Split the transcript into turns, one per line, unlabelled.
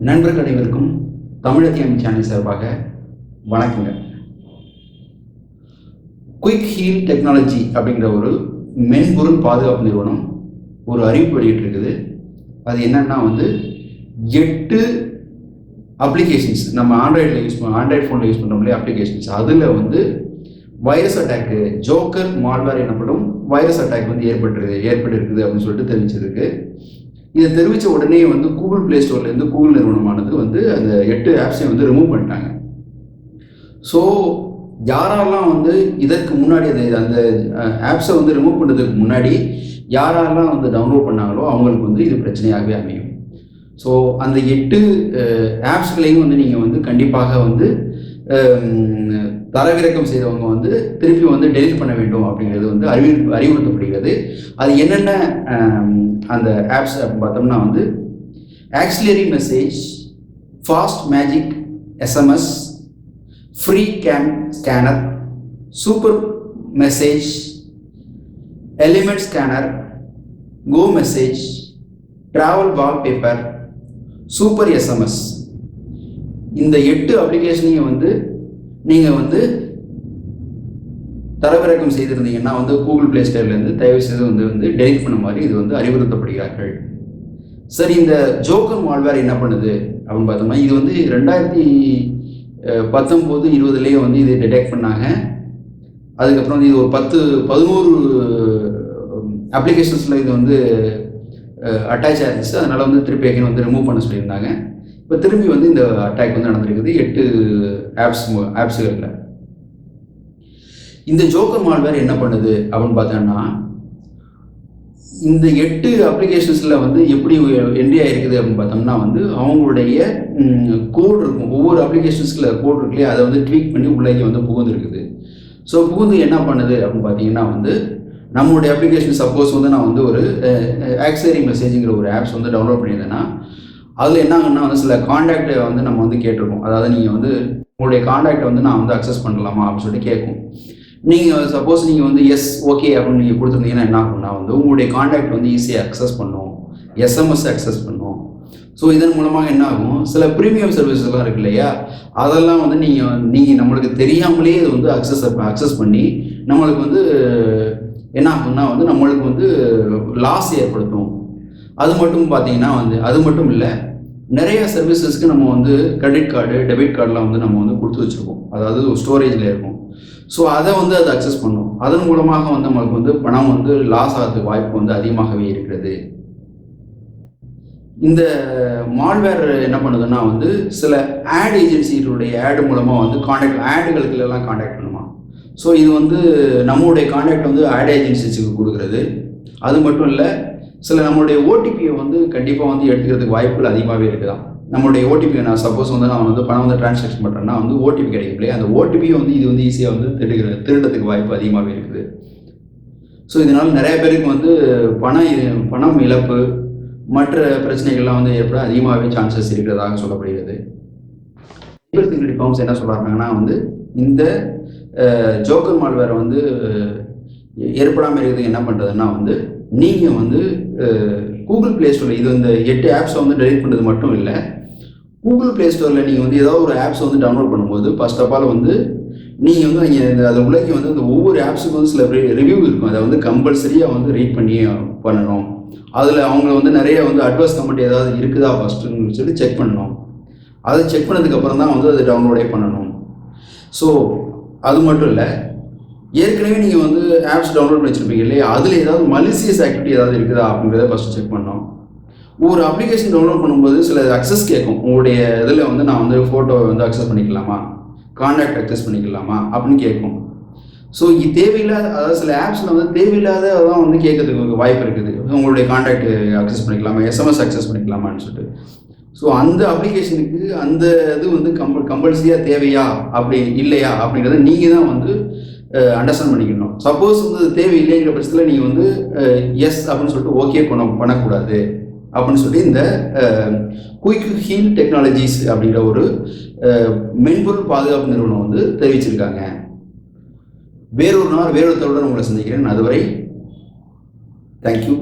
நண்பர்கள் அனைவருக்கும் தமிழத்தியம் சேனல் சார்பாக வணக்கங்கள். குயிக் ஹீல் டெக்னாலஜி அப்படிங்கிற ஒரு மென்பொருள் பாதுகாப்பு நிறுவனம் ஒரு அறிவிப்பு வெளியிட்டிருக்குது. அது என்னன்னா 8 அப்ளிகேஷன்ஸ் நம்ம ஆண்ட்ராய்டு ஃபோனில் யூஸ் பண்ணுறோம் இல்லையா அப்ளிகேஷன்ஸ், அதில் வைரஸ் அட்டாக்கு, ஜோக்கர் மால்வேர் எனப்படும் வைரஸ் அட்டாக் ஏற்பட்டிருக்குது அப்படின்னு சொல்லிட்டு தெரிவிச்சிருக்கு. இதை தெரிவித்த உடனே கூகுள் பிளே ஸ்டோர்லேருந்து கூகுள் நிறுவனமானது அந்த 8 ஆப்ஸையும் ரிமூவ் பண்ணிட்டாங்க. ஸோ யாரெல்லாம் இதற்கு முன்னாடி அந்த ஆப்ஸை ரிமூவ் பண்ணுறதுக்கு முன்னாடி யாரெல்லாம் டவுன்லோட் பண்ணாங்களோ அவங்களுக்கு இது பிரச்சனையாகவே அமையும். ஸோ அந்த 8 ஆப்ஸ்களையும் நீங்கள் கண்டிப்பாக தரவிறக்கம் செய்தவங்க திருப்பி டெலிட் பண்ண வேண்டும் அப்படிங்கிறது அறிவுறுத்தப்படுகிறது. அது என்னென்ன அந்த ஆப்ஸ் அப்படின்னு பார்த்தோம்னா auxiliary message, fast magic SMS, free scanner, super message, element scanner, go message, travel wallpaper, super SMS. இந்த 8 அப்ளிகேஷனையும் நீங்கள் தரவிறக்கம் செய்திருந்தீங்கன்னா கூகுள் பிளே ஸ்டோர்லேருந்து தயவு செய்து டெலிட் பண்ண மாதிரி இது அறிவுறுத்தப்படுகிறார்கள். சரி, இந்த ஜோக்கர் மால்வேர் என்ன பண்ணுது அப்படின்னு பார்த்தோம்னா இது 2019-20 இது டிடெக்ட் பண்ணாங்க. அதுக்கப்புறம் இது ஒரு 10-11 அப்ளிகேஷன்ஸில் இது அட்டாச் ஆயிருந்துச்சு. அதனால் திருப்பி ரிமூவ் பண்ண சொல்லியிருந்தாங்க. இப்போ திரும்பி இந்த அட்டாக் நடந்திருக்குது 8 ஆப்ஸுகளில். இந்த ஜோக்கர் மால்வேர் என்ன பண்ணுது அப்படின்னு பார்த்தோம்னா இந்த 8 அப்ளிகேஷன்ஸில் எப்படி என்ட்ரி ஆகிருக்குது அப்படின்னு பார்த்தோம்னா அவங்களுடைய கோட் இருக்கும். ஒவ்வொரு அப்ளிகேஷன்ஸில் கோட் இருக்கு இல்லையா, அதை ட்வீக் பண்ணி உள்ளே புகுந்துருக்குது. ஸோ புகுந்து என்ன பண்ணுது அப்படின்னு பார்த்தீங்கன்னா நம்மளுடைய அப்ளிகேஷன் சப்போஸ் நான் ஒரு ஆக்சிலரி மெசேஜுங்கிற ஒரு ஆப்ஸ் டவுன்லோட் பண்ணியிருந்தேன்னா அதில் என்ன ஆகுன்னா சில காண்டாக்டை நம்ம கேட்டிருக்கோம். அதாவது நீங்கள் உங்களுடைய காண்டாக்டை நான் அக்சஸ் பண்ணலாமா அப்படின்னு சொல்லிட்டு கேட்கும். நீங்கள் சப்போஸ் நீங்கள் எஸ் ஓகே அப்படின்னு நீங்கள் கொடுத்துருந்தீங்கன்னா என்ன ஆகும்னா உங்களுடைய காண்டாக்ட் ஈஸியாக அக்சஸ் பண்ணும், எஸ்எம்எஸ் அக்சஸ் பண்ணும். ஸோ இதன் மூலமாக என்ன ஆகும், சில ப்ரீமியம் சர்வீசஸ்லாம் இருக்கு இல்லையா, அதெல்லாம் நீங்கள் நம்மளுக்கு தெரியாமலே இது அக்சஸ் பண்ணி நம்மளுக்கு என்ன ஆகும்னா நம்மளுக்கு லாஸ் ஏற்படுத்தும். அது மட்டும் பார்த்தீங்கன்னா அது மட்டும் இல்லை, நிறைய சர்வீசஸ்க்கு நம்ம கிரெடிட் கார்டு, டெபிட் கார்டெலாம் நம்ம கொடுத்து வச்சுருக்கோம். அதாவது ஸ்டோரேஜில் இருக்கும். ஸோ அதை அது அக்சஸ் பண்ணும். அதன் மூலமாக நம்மளுக்கு பணம் லாஸ் ஆகிறதுக்கு வாய்ப்பு அதிகமாகவே இருக்கிறது. இந்த மால்வேர் என்ன பண்ணுதுன்னா சில ஆட் ஏஜென்சிகளுடைய ஆடு மூலமாக காண்டாக்ட் ஆடுகளுக்கெல்லாம் காண்டாக்ட் பண்ணுமா. ஸோ இது நம்மளுடைய காண்டாக்ட் ஆட் ஏஜென்சிஸுக்கு கொடுக்குறது. அது மட்டும் இல்லை, சில நம்மளுடைய ஓடிபியை கண்டிப்பாக எடுத்துக்கிறதுக்கு வாய்ப்புகள் அதிகமாகவே இருக்குதான். நம்மளுடைய ஓடிபி நான் சப்போஸ் நான் பணம் டிரான்சாக்ஷன் பண்ணுறேன்னா ஓடிபி கிடைக்கும் இல்லையா, அந்த ஓடிபியை இது ஈஸியாக திருடுறதுக்கு வாய்ப்பு அதிகமாகவே இருக்குது. ஸோ இதனால் நிறைய பேருக்கு பணம் இழப்பு மற்ற பிரச்சனைகள்லாம் ஏற்பட அதிகமாகவே சான்சஸ் இருக்கிறதாக சொல்லப்படுகிறது. சைபர் செக்யூரிட்டி ஃபர்ம்ஸ் என்ன சொல்கிறாங்கன்னா இந்த ஜோக்கர் மால்வேரை ஏற்படாமல் இருக்கிறதுக்கு என்ன பண்ணுறதுன்னா நீங்கள் கூகுள் பிளே ஸ்டோரில் இந்த 8 ஆப்ஸை டெலிட் பண்ணுறது மட்டும் இல்லை, கூகுள் பிளே ஸ்டோரில் நீங்கள் ஏதாவது ஒரு ஆப்ஸை டவுன்லோட் பண்ணும்போது ஃபர்ஸ்ட் ஆஃப் ஆல் நீங்கள் அதை உள்ளே அந்த ஒவ்வொரு ஆப்ஸுக்கும் சில ரிவ்யூ இருக்கும். அதை கம்பல்சரியாக ரீட் பண்ணி பண்ணணும். அதில் அவங்க நிறைய அட்வைஸ் கமெண்ட் ஏதாவது இருக்குதா ஃபஸ்ட்டுன்னு சொல்லி செக் பண்ணணும். அதை செக் பண்ணதுக்கப்புறம் தான் அதை டவுன்லோடே பண்ணணும். ஸோ அது மட்டும் இல்லை, ஏற்கனவே நீங்கள் ஆப்ஸ் டவுன்லோட் பண்ணி வச்சுருப்பீங்க இல்லையா, அதில் ஏதாவது மலிசியஸ் ஆக்டிவிட்டி ஏதாவது இருக்குதா அப்படிங்கிறத ஃபஸ்ட்டு செக் பண்ணோம். ஒரு அப்ளிகேஷன் டவுன்லோட் பண்ணும்போது சில அக்சஸ் கேட்கும். உங்களுடைய இதில் நான் ஃபோட்டோவை அக்சஸ் பண்ணிக்கலாமா, காண்டாக்ட் அக்சஸ் பண்ணிக்கலாமா அப்படின்னு கேட்கும். ஸோ இது தேவையில்லாத, அதாவது சில ஆப்ஸில் தேவையில்லாததான் கேட்கறதுக்கு வாய்ப்பு இருக்குது. உங்களுடைய காண்டாக்ட் அக்சஸ் பண்ணிக்கலாமா, எஸ்எம்எஸ் அக்சஸ் பண்ணிக்கலாமான்னு சொல்லிட்டு. ஸோ அந்த அப்ளிகேஷனுக்கு அந்த இது கம்பல்சரியாக தேவையா அப்படி இல்லையா அப்படிங்கிறத நீங்கள் தான் அண்டர்ஸ்டாண்ட் பண்ணிக்கணும். சப்போஸ் தேவையில்லைங்கிற பட்சத்தில் நீங்கள் எஸ் அப்படின்னு சொல்லிட்டு ஓகே பண்ணக்கூடாது அப்படின்னு சொல்லி இந்த குயிக் ஹீல் டெக்னாலஜிஸ் அப்படிங்கிற ஒரு மென்பொருள் பாதுகாப்பு நிறுவனம் தெரிவிச்சிருக்காங்க. வேறொரு நாள் வேறொரு தகவலுடன் உங்களை சந்திக்கிறேன். அதுவரை தேங்க்யூ.